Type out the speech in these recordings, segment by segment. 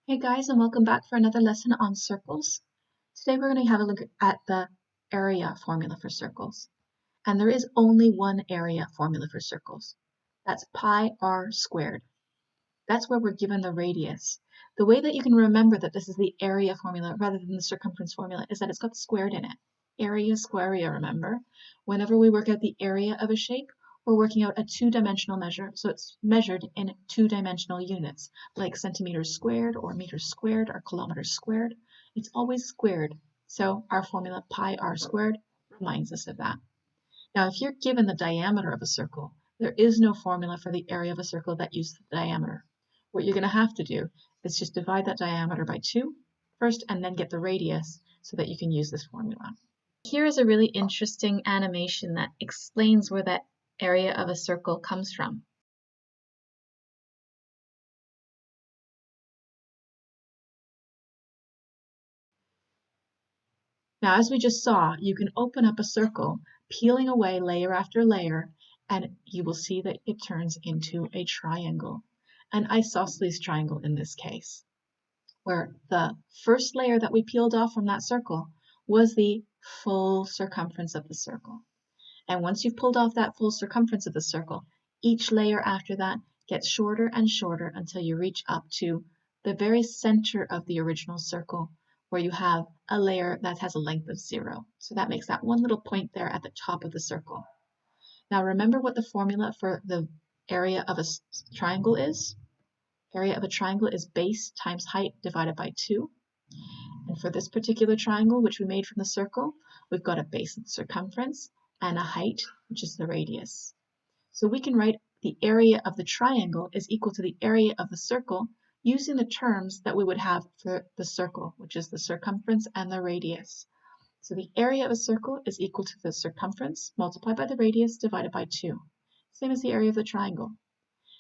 Hey guys, and welcome back for another lesson on circles. Today we're going to have a look at the area formula for circles. And there is only one area formula for circles. That's pi r squared. That's where we're given the radius. The way that you can remember that this is the area formula rather than the circumference formula is that it's got squared in it. Area squarea, remember? Whenever we work out the area of a shape, we're working out a two-dimensional measure, so it's measured in two-dimensional units, like centimeters squared or meters squared or kilometers squared. It's always squared, so our formula pi r squared reminds us of that. Now, if you're given the diameter of a circle, there is no formula for the area of a circle that uses the diameter. What you're going to have to do is just divide that diameter by 2 first and then get the radius so that you can use this formula. Here is a really interesting animation that explains where that area of a circle comes from. Now, as we just saw, you can open up a circle, peeling away layer after layer, and you will see that it turns into a triangle, an isosceles triangle in this case, where the first layer that we peeled off from that circle was the full circumference of the circle. And once you've pulled off that full circumference of the circle, each layer after that gets shorter and shorter until you reach up to the very center of the original circle, where you have a layer that has a length of 0. So that makes that one little point there at the top of the circle. Now remember what the formula for the area of a triangle is? Area of a triangle is base times height divided by 2. And for this particular triangle, which we made from the circle, we've got a base of the circumference and a height, which is the radius. So we can write the area of the triangle is equal to the area of the circle using the terms that we would have for the circle, which is the circumference and the radius. So the area of a circle is equal to the circumference multiplied by the radius divided by 2, same as the area of the triangle.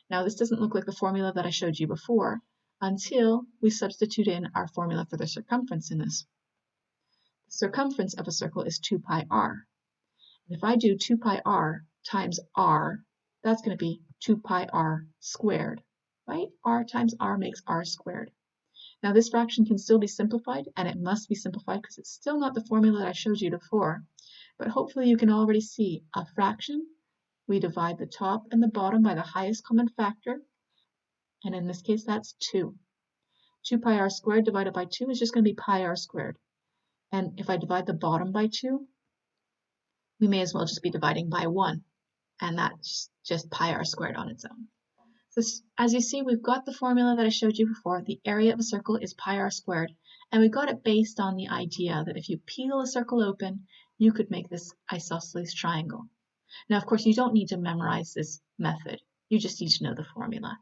Now this doesn't look like the formula that I showed you before until we substitute in our formula for the circumference in this. The circumference of a circle is 2 pi r. And if I do 2 pi r times r, that's going to be 2 pi r squared, right? R times r makes r squared. Now this fraction can still be simplified, and it must be simplified because it's still not the formula that I showed you before, but hopefully you can already see a fraction. We divide the top and the bottom by the highest common factor, and in this case that's 2. 2 pi r squared divided by 2 is just going to be pi r squared. And if I divide the bottom by 2, we may as well just be dividing by 1, and that's just pi r squared on its own. So as you see, we've got the formula that I showed you before. The area of a circle is pi r squared, and we got it based on the idea that if you peel a circle open, you could make this isosceles triangle. Now, of course, you don't need to memorize this method. You just need to know the formula.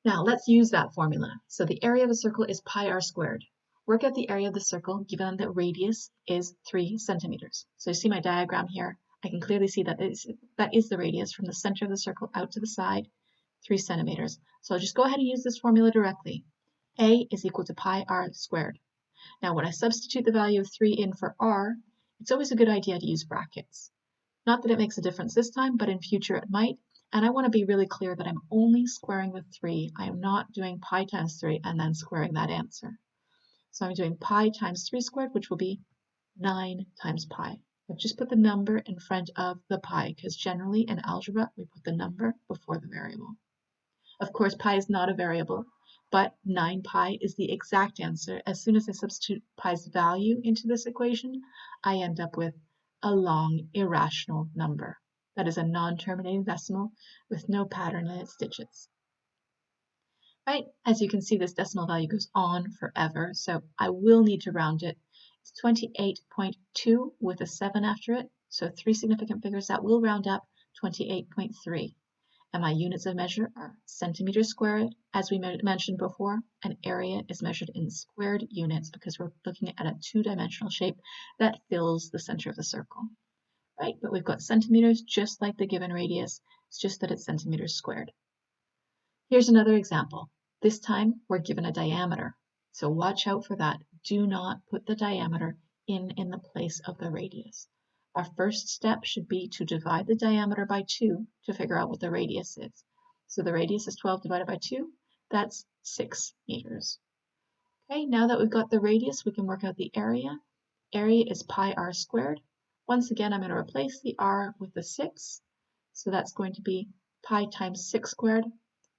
Now, let's use that formula. So the area of a circle is pi r squared. Work out the area of the circle given the radius is 3 centimeters. So you see my diagram here. I can clearly see that is the radius from the center of the circle out to the side, 3 centimeters. So I'll just go ahead and use this formula directly. A is equal to pi r squared. Now when I substitute the value of 3 in for r, it's always a good idea to use brackets. Not that it makes a difference this time, but in future it might. And I want to be really clear that I'm only squaring with 3. I am not doing pi times 3 and then squaring that answer. So I'm doing pi times 3 squared, which will be 9 times pi. I've just put the number in front of the pi, because generally in algebra, we put the number before the variable. Of course, pi is not a variable, but 9 pi is the exact answer. As soon as I substitute pi's value into this equation, I end up with a long irrational number. That is a non-terminating decimal with no pattern in its digits. Right, as you can see, this decimal value goes on forever, so I will need to round it. It's 28.2 with a 7 after it, so 3 significant figures that will round up 28.3. And my units of measure are centimeters squared, as we mentioned before, and area is measured in squared units because we're looking at a two-dimensional shape that fills the center of the circle. Right, but we've got centimeters just like the given radius, it's just that it's centimeters squared. Here's another example. This time we're given a diameter, so watch out for that. Do not put the diameter in the place of the radius. Our first step should be to divide the diameter by 2 to figure out what the radius is. So the radius is 12 divided by 2, that's 6 meters. Okay, now that we've got the radius, we can work out the area. Area is pi r squared. Once again, I'm going to replace the r with the 6. So that's going to be pi times 6 squared.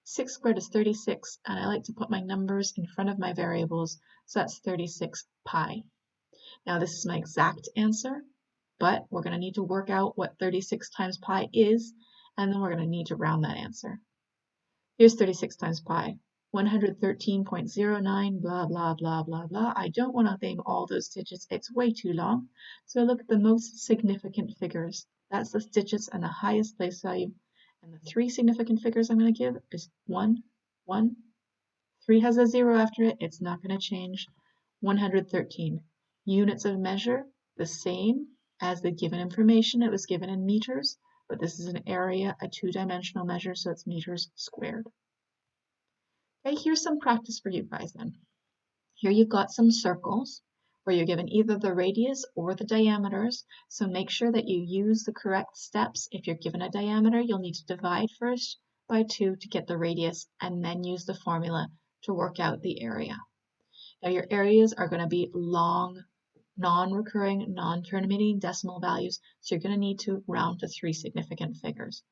6 squared is 36, and I like to put my numbers in front of my variables, so that's 36 pi. Now this is my exact answer, but we're going to need to work out what 36 times pi is, and then we're going to need to round that answer. Here's 36 times pi. 113.09, blah, blah, blah, blah, blah. I don't want to name all those digits. It's way too long. So look at the most significant figures. That's the digits and the highest place value. And the 3 significant figures I'm going to give is 1, 1. 3 has a 0 after it. It's not going to change. 113. Units of measure, the same as the given information. It was given in meters, but this is an area, a 2-dimensional measure, so it's meters squared. Okay, here's some practice for you guys then. Here you've got some circles where you're given either the radius or the diameters, so make sure that you use the correct steps. If you're given a diameter, you'll need to divide first by 2 to get the radius and then use the formula to work out the area. Now your areas are going to be long, non-recurring, non-terminating decimal values, so you're going to need to round to 3 significant figures.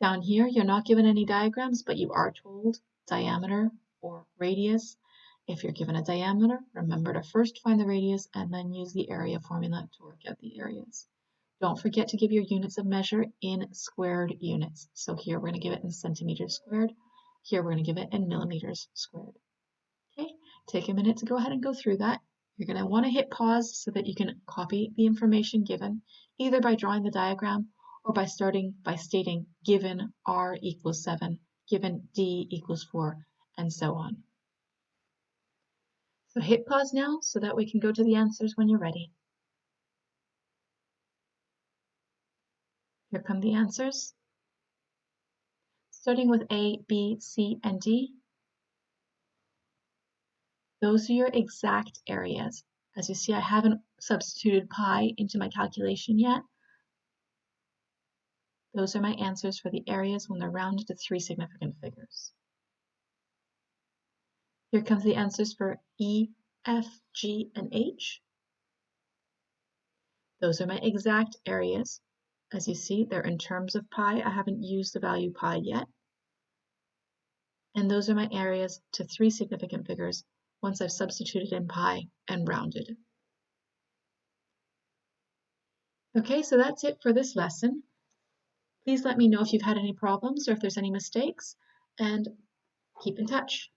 Down here, you're not given any diagrams, but you are told diameter or radius. If you're given a diameter, remember to first find the radius and then use the area formula to work out the areas. Don't forget to give your units of measure in squared units. So here we're going to give it in centimeters squared. Here we're going to give it in millimeters squared. Okay, take a minute to go ahead and go through that. You're going to want to hit pause so that you can copy the information given, either by drawing the diagram or by stating given r equals 7, given d equals 4, and so on. So hit pause now so that we can go to the answers when you're ready. Here come the answers. Starting with A, B, C, and D. Those are your exact areas. As you see, I haven't substituted pi into my calculation yet. Those are my answers for the areas when they're rounded to 3 significant figures. Here comes the answers for E, F, G, and H. Those are my exact areas. As you see, they're in terms of pi. I haven't used the value pi yet. And those are my areas to 3 significant figures once I've substituted in pi and rounded. Okay, so that's it for this lesson. Please let me know if you've had any problems or if there's any mistakes, and keep in touch.